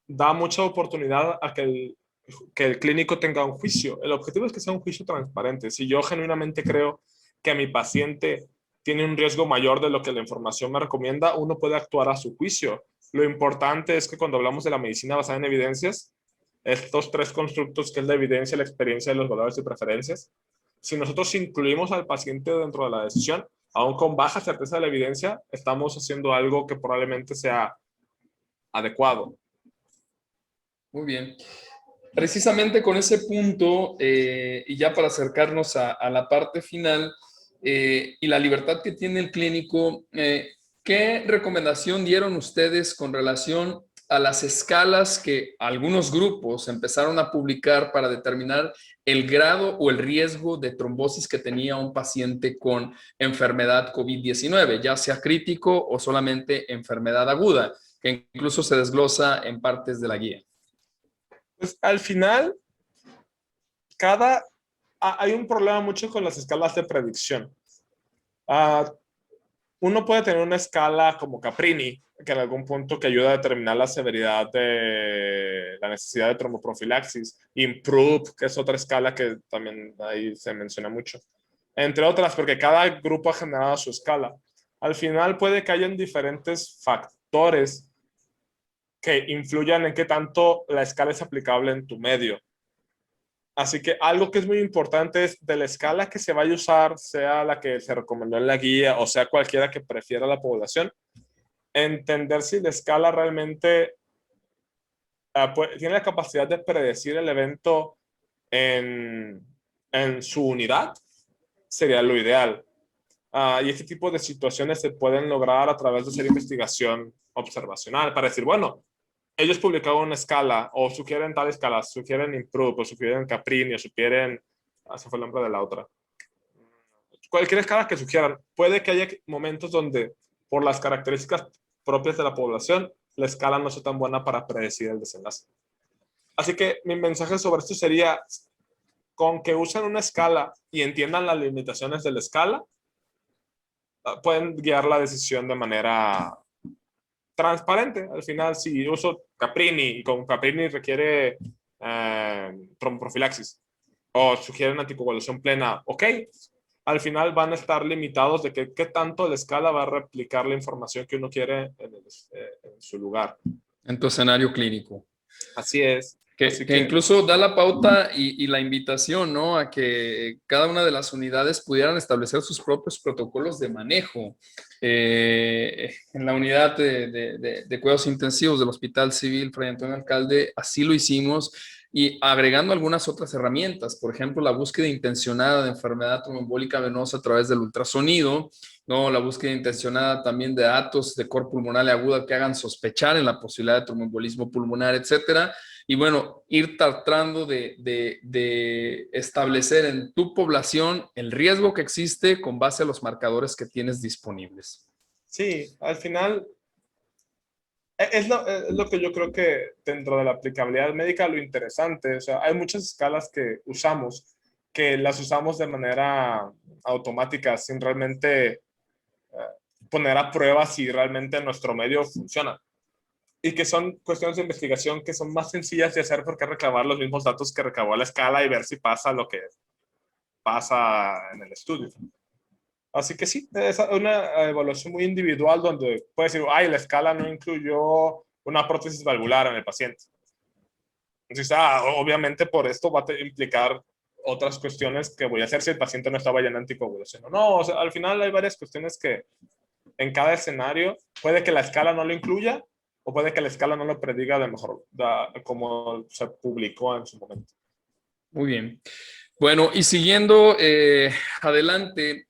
da mucha oportunidad a que el clínico tenga un juicio. El objetivo es que sea un juicio transparente. Si yo genuinamente creo que mi paciente tiene un riesgo mayor de lo que la información me recomienda, uno puede actuar a su juicio. Lo importante es que cuando hablamos de la medicina basada en evidencias, estos tres constructos que es la evidencia, la experiencia y los valores y preferencias, si nosotros incluimos al paciente dentro de la decisión, aún con baja certeza de la evidencia, estamos haciendo algo que probablemente sea adecuado. Muy bien. Precisamente con ese punto, y ya para acercarnos a la parte final, y la libertad que tiene el clínico, ¿qué recomendación dieron ustedes con relación a las escalas que algunos grupos empezaron a publicar para determinar el grado o el riesgo de trombosis que tenía un paciente con enfermedad COVID-19, ya sea crítico o solamente enfermedad aguda, que incluso se desglosa en partes de la guía? Pues al final, hay un problema mucho con las escalas de predicción. Uno puede tener una escala como Caprini, que en algún punto que ayuda a determinar la severidad de la necesidad de tromboprofilaxis. Improve, que es otra escala que también ahí se menciona mucho. Entre otras, porque cada grupo ha generado su escala. Al final puede que hayan diferentes factores que influyan en qué tanto la escala es aplicable en tu medio. Así que algo que es muy importante es de la escala que se vaya a usar, sea la que se recomendó en la guía o sea cualquiera que prefiera la población, entender si la escala realmente tiene la capacidad de predecir el evento en, en su unidad, sería lo ideal. Y este tipo de situaciones se pueden lograr a través de hacer investigación observacional para decir, bueno, ellos publicaron una escala o sugieren tal escala, sugieren Improve o sugieren Caprini o sugieren, ese fue el nombre de la otra. Cualquier escala que sugieran, puede que haya momentos donde por las características propias de la población, la escala no sea tan buena para predecir el desenlace. Así que mi mensaje sobre esto sería, con que usen una escala y entiendan las limitaciones de la escala, pueden guiar la decisión de manera transparente. Al final, si uso Caprini y con Caprini requiere tromboprofilaxis o sugieren anticoagulación plena, ok, al final van a estar limitados de qué tanto la escala va a replicar la información que uno quiere en su lugar. En tu escenario clínico. Así es. Que incluso da la pauta y la invitación, ¿no? A que cada una de las unidades pudieran establecer sus propios protocolos de manejo. En la unidad de cuidados intensivos del Hospital Civil Fray Antonio Alcalde, así lo hicimos, y agregando algunas otras herramientas, por ejemplo, la búsqueda intencionada de enfermedad tromboembólica venosa a través del ultrasonido, ¿no? La búsqueda intencionada también de datos de cor pulmonar aguda que hagan sospechar en la posibilidad de tromboembolismo pulmonar, etcétera. Y bueno, ir tratando de establecer en tu población el riesgo que existe con base a los marcadores que tienes disponibles. Sí, al final es lo que yo creo que dentro de la aplicabilidad médica lo interesante. O sea, hay muchas escalas que usamos, que las usamos de manera automática sin realmente poner a prueba si realmente nuestro medio funciona. Y que son cuestiones de investigación que son más sencillas de hacer porque reclamar los mismos datos que recabó la escala y ver si pasa lo que pasa en el estudio. Así que sí, es una evaluación muy individual donde puedes decir, ay, la escala no incluyó una prótesis valvular en el paciente. Entonces, obviamente por esto va a implicar otras cuestiones que voy a hacer si el paciente no estaba ya en anticoagulación. No, o sea, al final hay varias cuestiones que en cada escenario puede que la escala no lo incluya o puede que la escala no lo prediga de mejor, como se publicó en su momento. Muy bien. Bueno, y siguiendo adelante,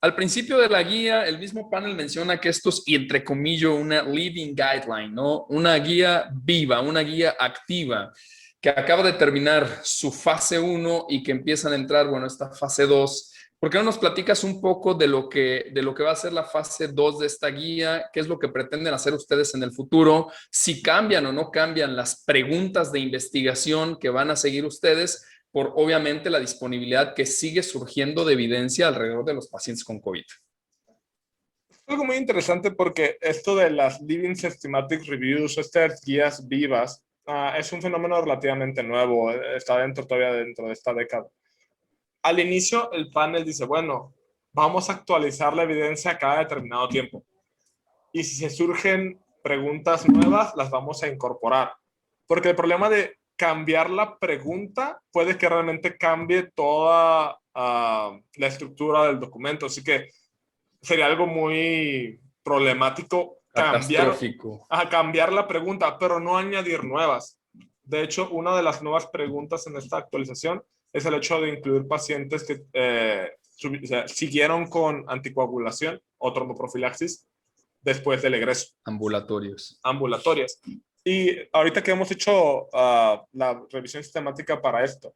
al principio de la guía, el mismo panel menciona que esto es, y entre comillas, una living guideline, ¿no? Una guía viva, una guía activa, que acaba de terminar su fase 1 y que empiezan a entrar, bueno, esta fase 2. ¿Por qué no nos platicas un poco de lo que va a ser la fase 2 de esta guía? ¿Qué es lo que pretenden hacer ustedes en el futuro? Si cambian o no cambian las preguntas de investigación que van a seguir ustedes, por obviamente la disponibilidad que sigue surgiendo de evidencia alrededor de los pacientes con COVID. Algo muy interesante porque esto de las Living Systematic Reviews, estas guías vivas, es un fenómeno relativamente nuevo, está todavía dentro de esta década. Al inicio el panel dice, bueno, vamos a actualizar la evidencia cada determinado tiempo. Y si se surgen preguntas nuevas, las vamos a incorporar. Porque el problema de cambiar la pregunta puede que realmente cambie toda la estructura del documento. Así que sería algo muy problemático cambiar la pregunta, pero no añadir nuevas. De hecho, una de las nuevas preguntas en esta actualización es el hecho de incluir pacientes que siguieron con anticoagulación o tromboprofilaxis después del egreso. Ambulatorias. Y ahorita que hemos hecho la revisión sistemática para esto,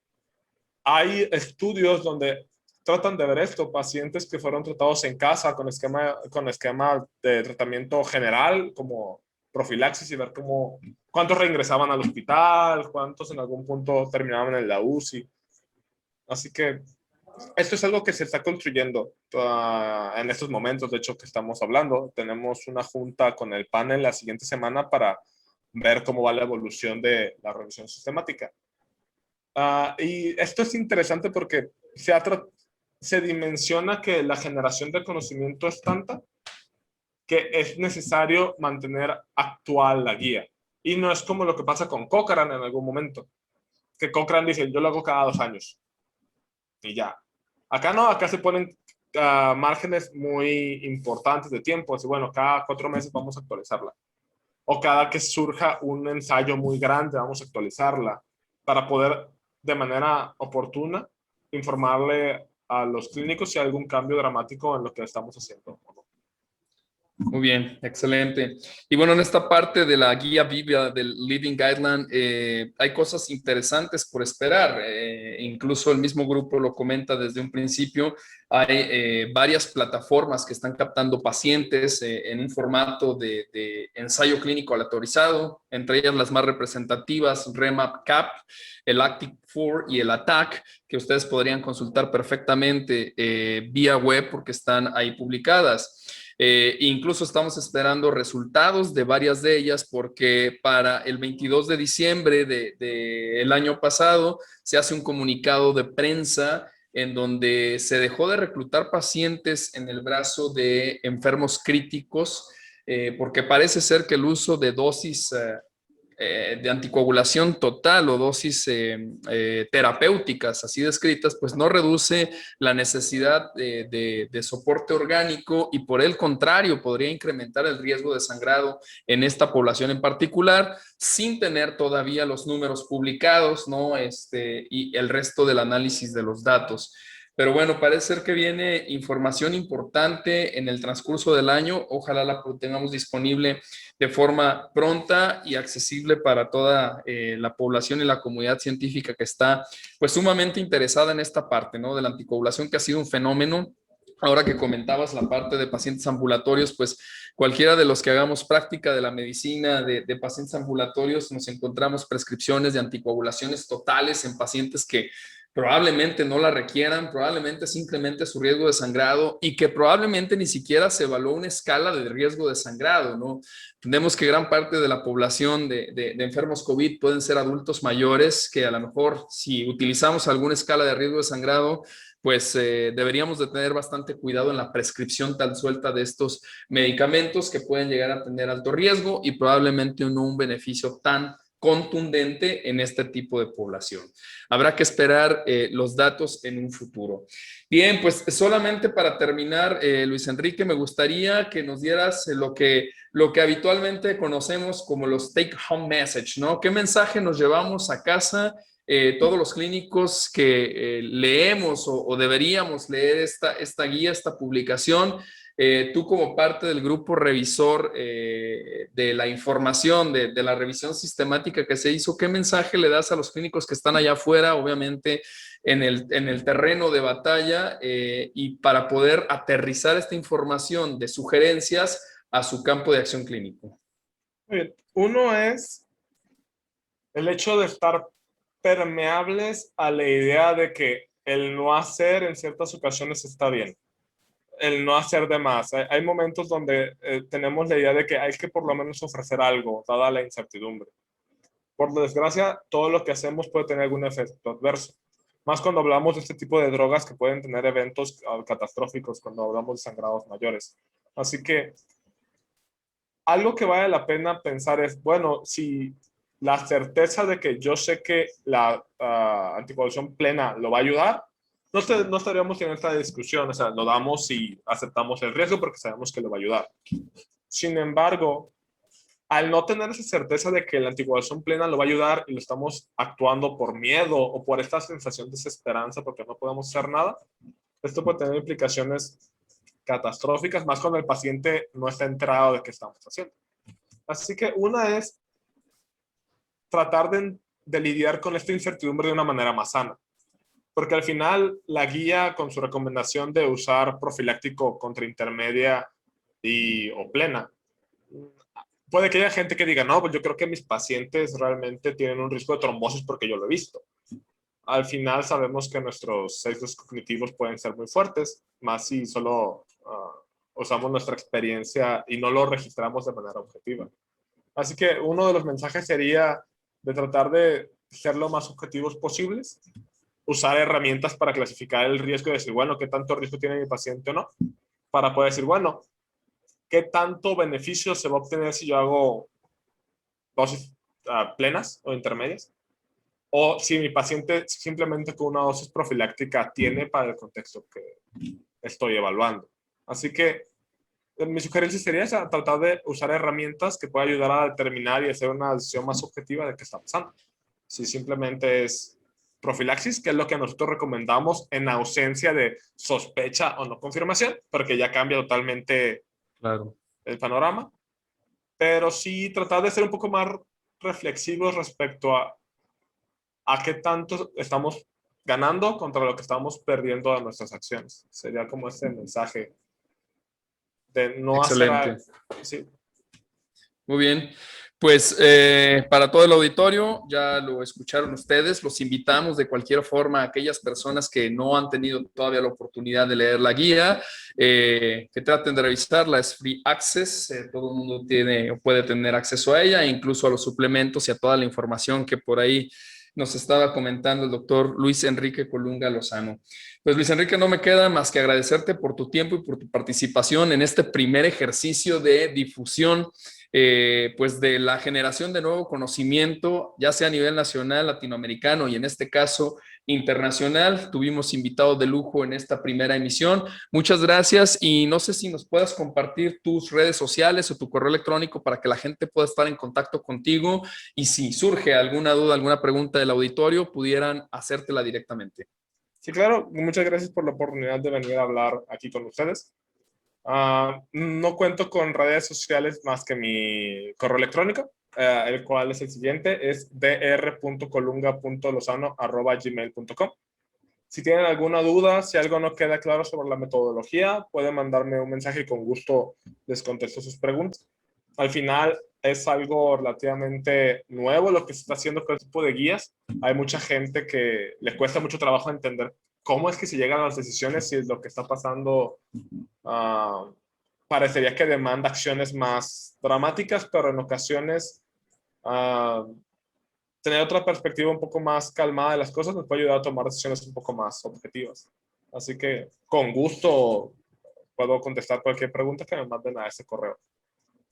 hay estudios donde tratan de ver esto, pacientes que fueron tratados en casa con esquema de tratamiento general, como profilaxis, y ver cuántos reingresaban al hospital, cuántos en algún punto terminaban en la UCI. Así que esto es algo que se está construyendo en estos momentos, de hecho, que estamos hablando. Tenemos una junta con el panel la siguiente semana para ver cómo va la evolución de la revisión sistemática. Y esto es interesante porque se dimensiona que la generación de conocimiento es tanta que es necesario mantener actual la guía. Y no es como lo que pasa con Cochrane en algún momento, que Cochrane dice, yo lo hago cada 2 años. Y ya. Acá no, acá se ponen márgenes muy importantes de tiempo. Así, bueno, cada 4 meses vamos a actualizarla. O cada que surja un ensayo muy grande, vamos a actualizarla para poder de manera oportuna informarle a los clínicos si hay algún cambio dramático en lo que estamos haciendo. Muy bien, excelente. Y bueno, en esta parte de la guía viva del Living Guideline hay cosas interesantes por esperar. Incluso el mismo grupo lo comenta desde un principio. Hay varias plataformas que están captando pacientes en un formato de ensayo clínico aleatorizado, entre ellas las más representativas, REMAP-CAP, el ACTIC-4 y el ATTAC, que ustedes podrían consultar perfectamente vía web porque están ahí publicadas. Incluso estamos esperando resultados de varias de ellas porque para el 22 de diciembre del año pasado se hace un comunicado de prensa en donde se dejó de reclutar pacientes en el brazo de enfermos críticos, porque parece ser que el uso de dosis de anticoagulación total o dosis terapéuticas así descritas, pues no reduce la necesidad de soporte orgánico y por el contrario podría incrementar el riesgo de sangrado en esta población en particular, sin tener todavía los números publicados, ¿no? Y el resto del análisis de los datos. Pero bueno, parece ser que viene información importante en el transcurso del año. Ojalá la tengamos disponible de forma pronta y accesible para toda la población y la comunidad científica que está pues sumamente interesada en esta parte, ¿no? De la anticoagulación, que ha sido un fenómeno. Ahora que comentabas la parte de pacientes ambulatorios, pues cualquiera de los que hagamos práctica de la medicina de pacientes ambulatorios, nos encontramos prescripciones de anticoagulaciones totales en pacientes que probablemente no la requieran, probablemente simplemente su riesgo de sangrado y que probablemente ni siquiera se evaluó una escala de riesgo de sangrado, ¿no? Entendemos que gran parte de la población de enfermos COVID pueden ser adultos mayores que a lo mejor si utilizamos alguna escala de riesgo de sangrado, pues deberíamos de tener bastante cuidado en la prescripción tan suelta de estos medicamentos que pueden llegar a tener alto riesgo y probablemente no un beneficio tan contundente en este tipo de población. Habrá que esperar los datos en un futuro. Bien, pues solamente para terminar, Luis Enrique, me gustaría que nos dieras lo que habitualmente conocemos como los take home message, ¿no? ¿Qué mensaje nos llevamos a casa todos los clínicos que leemos o deberíamos leer esta guía, esta publicación? Tú como parte del grupo revisor de la información, de la revisión sistemática que se hizo, ¿qué mensaje le das a los clínicos que están allá afuera, obviamente en el terreno de batalla, y para poder aterrizar esta información de sugerencias a su campo de acción clínico? Muy bien. Uno es el hecho de estar permeables a la idea de que el no hacer en ciertas ocasiones está bien, el no hacer de más. Hay momentos donde tenemos la idea de que hay que por lo menos ofrecer algo, dada la incertidumbre. Por desgracia, todo lo que hacemos puede tener algún efecto adverso. Más cuando hablamos de este tipo de drogas que pueden tener eventos catastróficos, cuando hablamos de sangrados mayores. Así que algo que vale la pena pensar es, bueno, si la certeza de que yo sé que la anticoagulación plena lo va a ayudar, no estaríamos en esta discusión, o sea, lo damos y aceptamos el riesgo porque sabemos que lo va a ayudar. Sin embargo, al no tener esa certeza de que la anticoagulación plena lo va a ayudar y lo estamos actuando por miedo o por esta sensación de desesperanza porque no podemos hacer nada, esto puede tener implicaciones catastróficas, más cuando el paciente no está enterado de qué estamos haciendo. Así que una es tratar de lidiar con esta incertidumbre de una manera más sana. Porque al final la guía con su recomendación de usar profiláctico contra intermedia o plena, puede que haya gente que diga, no, pues yo creo que mis pacientes realmente tienen un riesgo de trombosis porque yo lo he visto. Al final sabemos que nuestros sesgos cognitivos pueden ser muy fuertes, más si solo usamos nuestra experiencia y no lo registramos de manera objetiva. Así que uno de los mensajes sería de tratar de ser lo más objetivos posibles, usar herramientas para clasificar el riesgo y decir, bueno, ¿qué tanto riesgo tiene mi paciente o no? Para poder decir, bueno, ¿qué tanto beneficio se va a obtener si yo hago dosis plenas o intermedias? O si mi paciente simplemente con una dosis profiláctica tiene para el contexto que estoy evaluando. Así que mi sugerencia sería esa, tratar de usar herramientas que puedan ayudar a determinar y hacer una decisión más objetiva de qué está pasando. Si simplemente es profilaxis, que es lo que nosotros recomendamos en ausencia de sospecha o no confirmación, porque ya cambia totalmente el panorama. Pero sí tratar de ser un poco más reflexivos respecto a qué tanto estamos ganando contra lo que estamos perdiendo de nuestras acciones. Sería como ese mensaje de no Excelente. hacer... Sí. Muy bien. Pues para todo el auditorio, ya lo escucharon ustedes, los invitamos de cualquier forma a aquellas personas que no han tenido todavía la oportunidad de leer la guía, que traten de revisarla, es free access, todo el mundo tiene o puede tener acceso a ella, incluso a los suplementos y a toda la información que por ahí nos estaba comentando el doctor Luis Enrique Colunga Lozano. Pues Luis Enrique, no me queda más que agradecerte por tu tiempo y por tu participación en este primer ejercicio de difusión pues de la generación de nuevo conocimiento, ya sea a nivel nacional, latinoamericano y en este caso internacional. Tuvimos invitados de lujo en esta primera emisión. Muchas gracias y no sé si nos puedas compartir tus redes sociales o tu correo electrónico para que la gente pueda estar en contacto contigo y si surge alguna duda, alguna pregunta del auditorio, pudieran hacértela directamente. Sí, claro. Muchas gracias por la oportunidad de venir a hablar aquí con ustedes. No cuento con redes sociales más que mi correo electrónico, el cual es el siguiente, es dr.colunga.lozano@gmail.com. Si tienen alguna duda, si algo no queda claro sobre la metodología, pueden mandarme un mensaje y con gusto les contesto sus preguntas. Al final es algo relativamente nuevo lo que se está haciendo con este tipo de guías. Hay mucha gente que le cuesta mucho trabajo entender cómo es que se llegan a las decisiones y lo que está pasando parecería que demanda acciones más dramáticas, pero en ocasiones tener otra perspectiva un poco más calmada de las cosas nos puede ayudar a tomar decisiones un poco más objetivas. Así que con gusto puedo contestar cualquier pregunta que me manden a ese correo.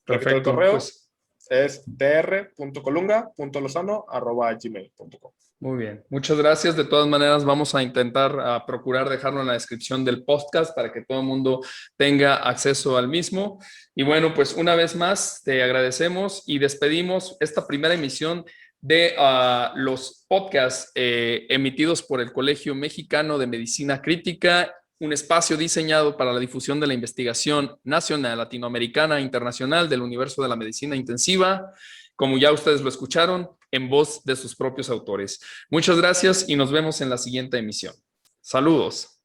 Perfecto. El correo pues es dr.colunga.lozano@gmail.com. Muy bien, muchas gracias. De todas maneras, vamos a intentar procurar dejarlo en la descripción del podcast para que todo el mundo tenga acceso al mismo. Y bueno, pues una vez más te agradecemos y despedimos esta primera emisión de los podcasts emitidos por el Colegio Mexicano de Medicina Crítica, un espacio diseñado para la difusión de la investigación nacional, latinoamericana e internacional del universo de la medicina intensiva, como ya ustedes lo escucharon, en voz de sus propios autores. Muchas gracias y nos vemos en la siguiente emisión. Saludos.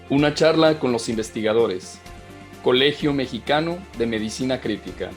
Una charla con los investigadores. Colegio Mexicano de Medicina Crítica.